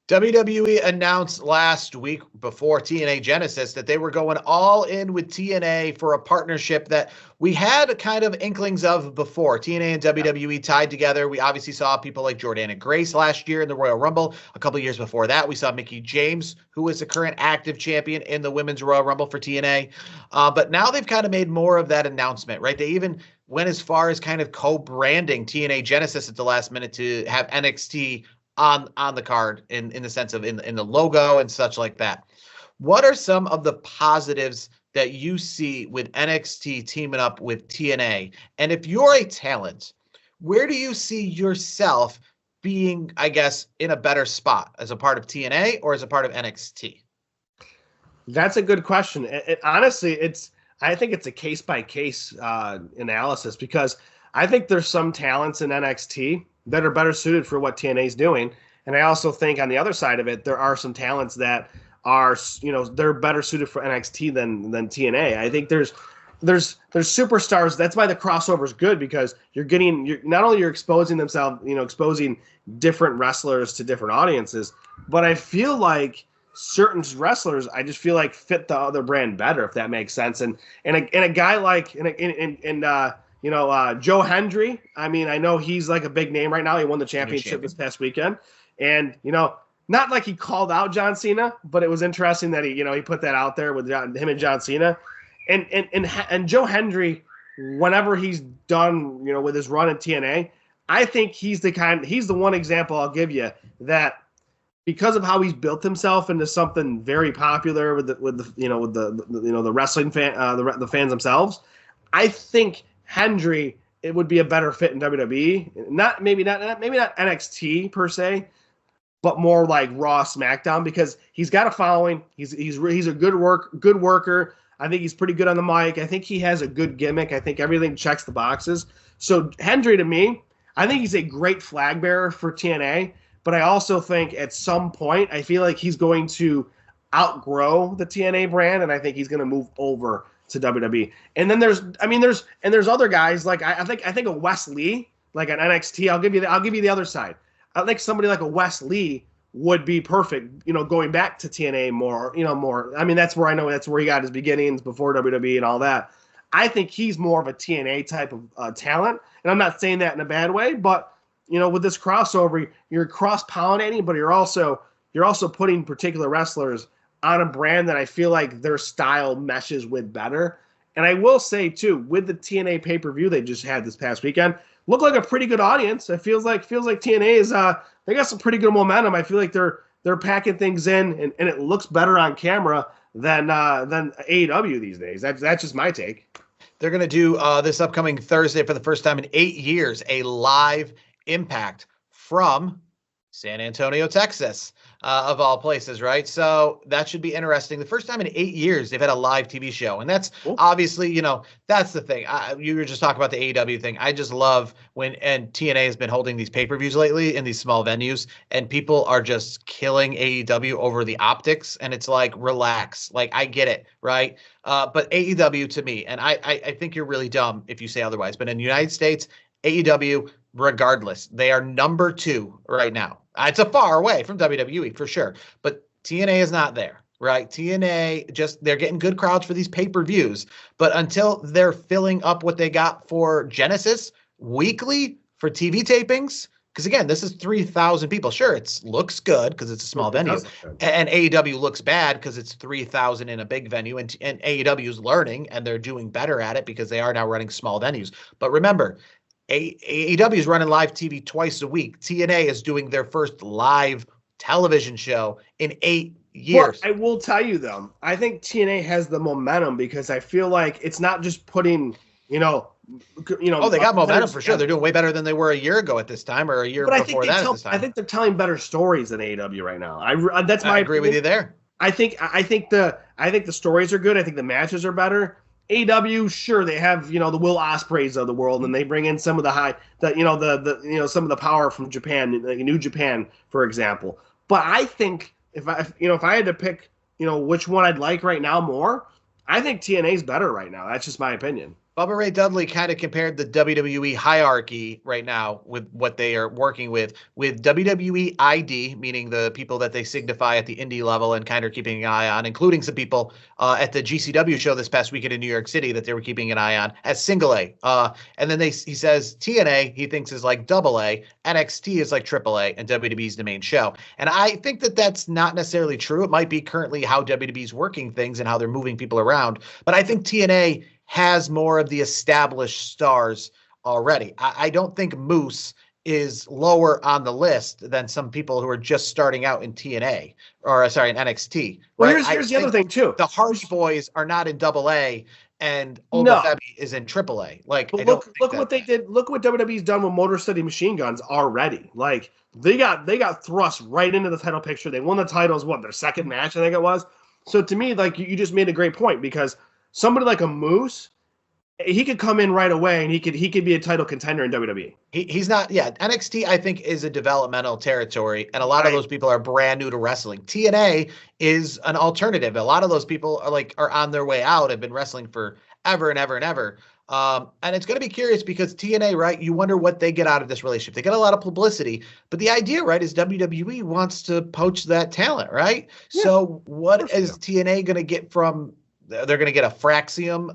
WWE announced last week before TNA Genesis that they were going all in with TNA for a partnership that we had kind of inklings of before. TNA and WWE tied together. We obviously saw people like Jordana Grace last year in the Royal Rumble. A couple of years before that, we saw Mickie James, who is the current active champion in the Women's Royal Rumble for TNA. But now they've kind of made more of that announcement, right? They even went as far as kind of co-branding TNA Genesis at the last minute to have NXT on the card in the sense of in the logo and such like that. What are some of the positives that you see with NXT teaming up with TNA? And if you're a talent, where do you see yourself being, I guess, in a better spot as a part of TNA or as a part of NXT? That's a good question. Honestly, I think it's a case-by-case analysis, because I think there's some talents in NXT that are better suited for what TNA is doing. And I also think on the other side of it, there are some talents that are, they're better suited for NXT than TNA. I think there's superstars. That's why the crossover is good, because you're not only you're exposing themselves, exposing different wrestlers to different audiences, but I feel like certain wrestlers, I just feel like fit the other brand better, if that makes sense. And a guy like Joe Hendry, I mean, I know he's like a big name right now. He won the championship this past weekend. And, not like he called out John Cena, but it was interesting that he put that out there with him and John Cena. And Joe Hendry, whenever he's done, with his run in TNA, I think he's the one example I'll give you that, because of how he's built himself into something very popular with the wrestling fan, the fans themselves, I think Hendry, it would be a better fit in WWE. Maybe not NXT per se, but more like Raw, SmackDown, because he's got a following. He's a good worker. I think he's pretty good on the mic. I think he has a good gimmick. I think everything checks the boxes. So Hendry, to me, I think he's a great flag bearer for TNA. But I also think at some point, I feel like he's going to outgrow the TNA brand, and I think he's going to move over to WWE. And then there's other guys, like I think a Wes Lee, like an NXT. I'll give you the other side. I think somebody like a Wes Lee would be perfect, going back to TNA more. I mean, that's where he got his beginnings before WWE and all that. I think he's more of a TNA type of talent, and I'm not saying that in a bad way, but with this crossover, you're cross-pollinating, but you're also putting particular wrestlers on a brand that I feel like their style meshes with better. And I will say too, with the TNA pay-per-view they just had this past weekend, looked like a pretty good audience. It feels like TNA is they got some pretty good momentum. I feel like they're packing things in, and it looks better on camera than AEW these days. That's just my take. They're going to do this upcoming Thursday for the first time in 8 years, a live Impact from San Antonio, Texas, of all places, right? So that should be interesting. The first time in 8 years they've had a live TV show, and that's obviously, that's the thing. You were just talking about the AEW thing. I just love and TNA has been holding these pay-per-views lately in these small venues, and people are just killing AEW over the optics, and it's like, relax. Like, I get it, right? But AEW to me, and I think you're really dumb if you say otherwise, but in the United States, AEW, regardless, they are number 2 right now. It's a far away from WWE for sure, but TNA is not there, right? TNA they're getting good crowds for these pay-per-views, but until they're filling up what they got for Genesis weekly for TV tapings, because again, this is 3,000 people. Sure, it looks good because it's a small venue, and AEW looks bad because it's 3,000 in a big venue, and AEW is learning and they're doing better at it because they are now running small venues. But remember, AEW is running live TV twice a week. TNA is doing their first live television show in 8 years. Well, I will tell you, though, I think TNA has the momentum because I feel like it's not just putting, they got momentum for sure. They're doing way better than they were a year ago at this time, or a year before that at this time. I think they're telling better stories than AEW right now. I agree with you there. I think the stories are good. I think the matches are better. AEW, sure, they have the Will Ospreays of the world, and they bring in some of some of the power from Japan, like New Japan, for example. But I think if I had to pick which one I'd like right now more, I think TNA's better right now. That's just my opinion. Bubba Ray Dudley kind of compared the WWE hierarchy right now with what they are working with WWE ID, meaning the people that they signify at the indie level and kind of keeping an eye on, including some people at the GCW show this past weekend in New York City that they were keeping an eye on as single A. And then he says TNA he thinks is like double A, NXT is like triple A, and WWE is the main show. And I think that that's not necessarily true. It might be currently how WWE is working things and how they're moving people around. But I think TNA has more of the established stars already. I don't think Moose is lower on the list than some people who are just starting out in TNA or in NXT. Well, right? here's the other thing too. The Hardy Boys are not in Double A, and Obafemi is in Triple A. Like, look what they did. Look what WWE's done with Motor City Machine Guns already. Like they got thrust right into the title picture. They won the titles. Their second match, I think it was. So to me, like you just made a great point because somebody like a Moose, he could come in right away and he could be a title contender in WWE. He's not, NXT, I think, is a developmental territory, and a lot of those people are brand new to wrestling. TNA is an alternative. A lot of those people are on their way out, have been wrestling for ever and ever and ever. And it's going to be curious because TNA, right, you wonder what they get out of this relationship. They get a lot of publicity, but the idea, right, is WWE wants to poach that talent, right? Yeah, so what is TNA going to get from? They're going to get a Fraxium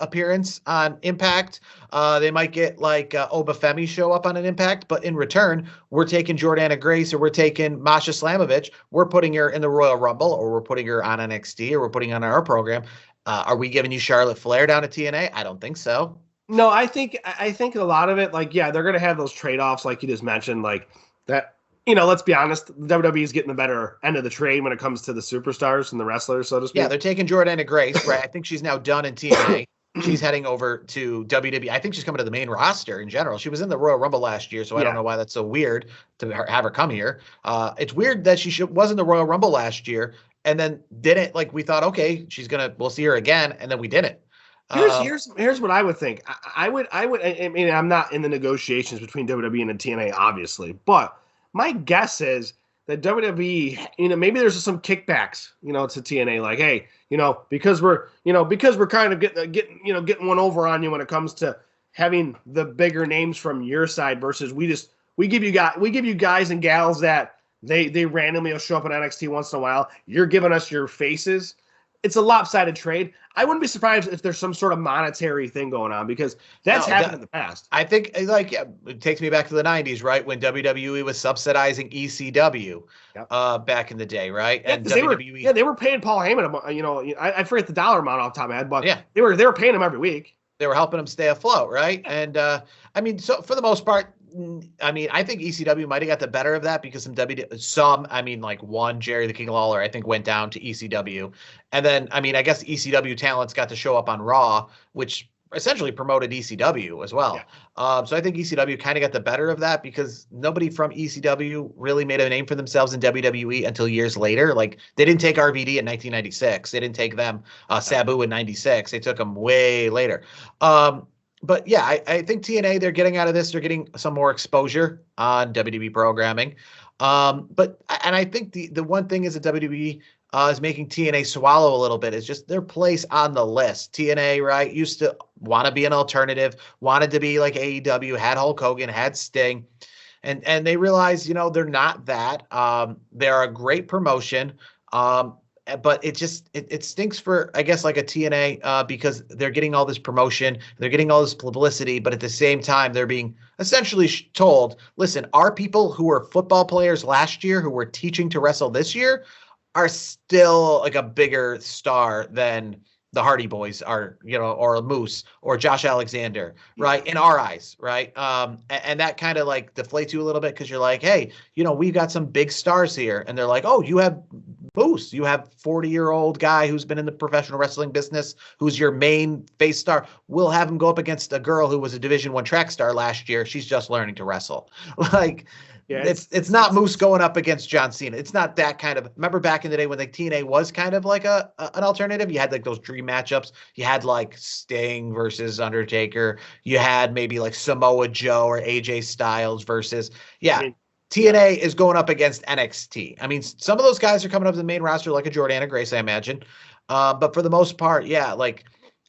appearance on Impact. They might get Obafemi show up on an Impact, but in return, we're taking Jordana Grace or we're taking Masha Slamovich. We're putting her in the Royal Rumble, or we're putting her on NXT, or we're putting her on our program. Are we giving you Charlotte Flair down at TNA? I don't think so. No, I think a lot of it, they're going to have those trade-offs like you just mentioned, like that. Let's be honest, WWE is getting the better end of the trade when it comes to the superstars and the wrestlers, so to speak. Yeah, they're taking Jordana Grace, right? I think she's now done in TNA. She's heading over to WWE. I think she's coming to the main roster in general. She was in the Royal Rumble last year, so I don't know why that's so weird to have her come here. It's weird that she was in the Royal Rumble last year and then didn't, we thought, okay, we'll see her again, and then we didn't. Here's what I would think. I mean, I'm not in the negotiations between WWE and the TNA, obviously, but my guess is that WWE, maybe there's some kickbacks, to TNA, like, hey, because we're kind of getting one over on you when it comes to having the bigger names from your side versus we give you guys and gals that they randomly will show up in NXT once in a while. You're giving us your faces. It's a lopsided trade. I wouldn't be surprised if there's some sort of monetary thing going on because that's happened in the past. I think it takes me back to the 90s, right? When WWE was subsidizing ECW back in the day, right? Yeah, and WWE, they were paying Paul Heyman, I forget the dollar amount off the top of my head, but they were paying him every week. They were helping him stay afloat, right? And so for the most part, I think ECW might have got the better of that because one Jerry the King Lawler, I think, went down to ECW. And then, I guess ECW talents got to show up on Raw, which essentially promoted ECW as well. Yeah. So I think ECW kind of got the better of that because nobody from ECW really made a name for themselves in WWE until years later. Like, they didn't take RVD in 1996. They didn't take them, Sabu in 96. They took them way later. But yeah, I think TNA, they're getting out of this. They're getting some more exposure on WWE programming. And I think the one thing is that WWE is making TNA swallow a little bit is just their place on the list. TNA, right, used to want to be an alternative, wanted to be like AEW, had Hulk Hogan, had Sting. And they realized, they're not that. They're a great promotion. But it stinks for, I guess, like a TNA because they're getting all this promotion, they're getting all this publicity, but at the same time, they're being essentially told, listen, our people who were football players last year who were teaching to wrestle this year are still like a bigger star than the Hardy Boys are, or Moose or Josh Alexander, right? In our eyes, right? And that kind of deflates you a little bit because you're like, hey, we've got some big stars here. And they're like, oh, you have Moose. You have 40-year-old guy who's been in the professional wrestling business, who's your main face star. We'll have him go up against a girl who was a Division I track star last year. She's just learning to wrestle. It's not Moose going up against John Cena. It's not that kind of. Remember back in the day when TNA was kind of like an alternative? You had those dream matchups. You had Sting versus Undertaker. You had maybe Samoa Joe or AJ Styles versus TNA is going up against NXT. Some of those guys are coming up to the main roster like a Jordana Grace, I imagine. But for the most part,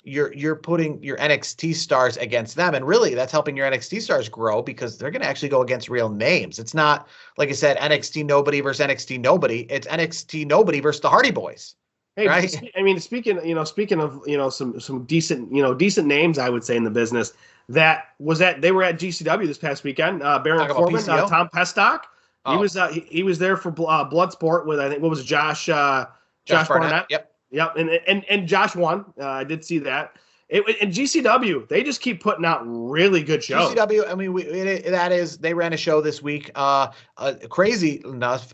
you're putting your NXT stars against them, and really that's helping your NXT stars grow because they're going to actually go against real names. It's not like I said, NXT nobody versus NXT nobody. It's NXT nobody versus the Hardy Boys. Hey, right? I mean, speaking of some decent names, I would say in the business they were at GCW this past weekend. Baron Corbin, Tom Pestock. Oh. He was there for Bloodsport with, I think, what was it, Josh Barnett. Yep, and Josh won. I did see that. And GCW, they just keep putting out really good shows. GCW, I mean, they ran a show this week. Crazy enough,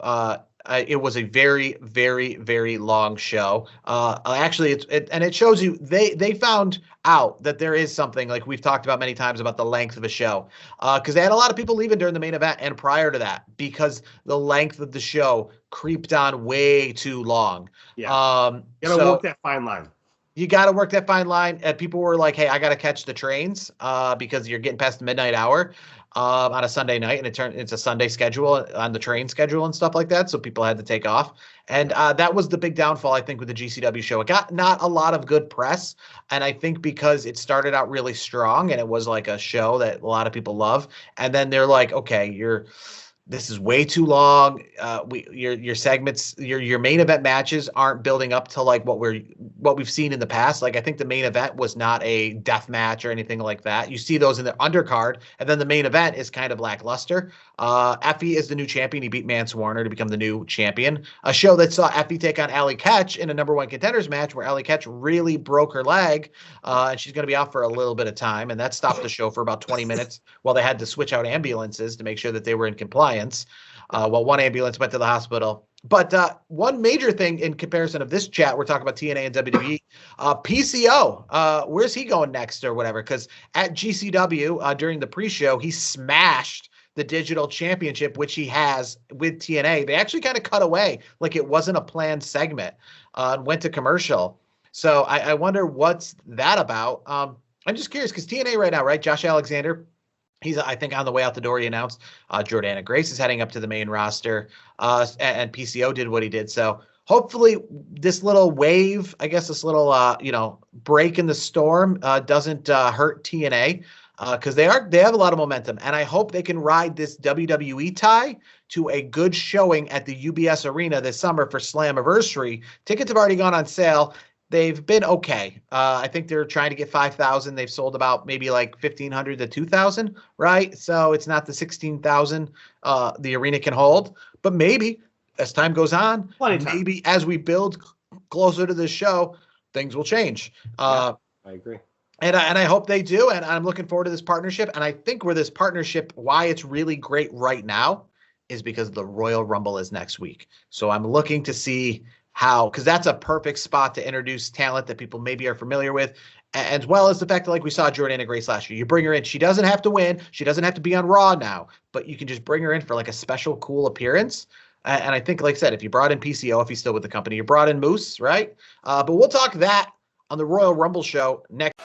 it was a very, very, very long show. Actually, it shows you they found out that there is something, like we've talked about many times about the length of a show, because they had a lot of people leaving during the main event and prior to that because the length of the show creeped on way too long. Yeah, you gotta work that fine line. You got to work that fine line. And people were like, hey, I got to catch the trains because you're getting past the midnight hour on a Sunday night. And it's a Sunday schedule on the train schedule and stuff like that. So people had to take off. And that was the big downfall, I think, with the GCW show. It got not a lot of good press. And I think because it started out really strong and it was like a show that a lot of people love. And then they're like, okay, this is way too long. Your segments, your main event matches aren't building up to like what we've seen in the past. Like I think the main event was not a death match or anything like that. You see those in the undercard, and then the main event is kind of lackluster. Effie is the new champion. He beat Mance Warner to become the new champion. A show that saw Effie take on Allie Ketch in a number one contenders match where Allie Ketch really broke her leg, and she's going to be out for a little bit of time. And that stopped the show for about 20 minutes while they had to switch out ambulances to make sure that they were in compliance. While one ambulance went to the hospital. But one major thing in comparison of this chat, we're talking about TNA and WWE, PCO, where's he going next or whatever? Because at GCW during the pre-show, he smashed the digital championship, which he has with TNA. They actually kind of cut away like it wasn't a planned segment and went to commercial. So I wonder what's that about. I'm just curious because TNA right now, right? Josh Alexander, he's, I think, on the way out the door. He announced Jordana Grace is heading up to the main roster, and PCO did what he did. So hopefully this little wave, I guess this little, break in the storm doesn't hurt TNA because they have a lot of momentum. And I hope they can ride this WWE tie to a good showing at the UBS Arena this summer for Slammiversary. Tickets have already gone on sale. They've been okay. I think they're trying to get 5,000. They've sold about maybe like 1,500 to 2,000, right? So it's not the 16,000 the arena can hold. But maybe as time goes on, maybe as we build closer to this show, things will change. I agree. And I hope they do. And I'm looking forward to this partnership. And I think why it's really great right now is because the Royal Rumble is next week. So I'm looking to see because that's a perfect spot to introduce talent that people maybe are familiar with, as well as the fact that, like we saw Jordana Grace last year, you bring her in. She doesn't have to win. She doesn't have to be on Raw now, but you can just bring her in for like a special cool appearance. And I think, like I said, if you brought in PCO, if he's still with the company, you brought in Moose, right? But we'll talk that on the Royal Rumble show next.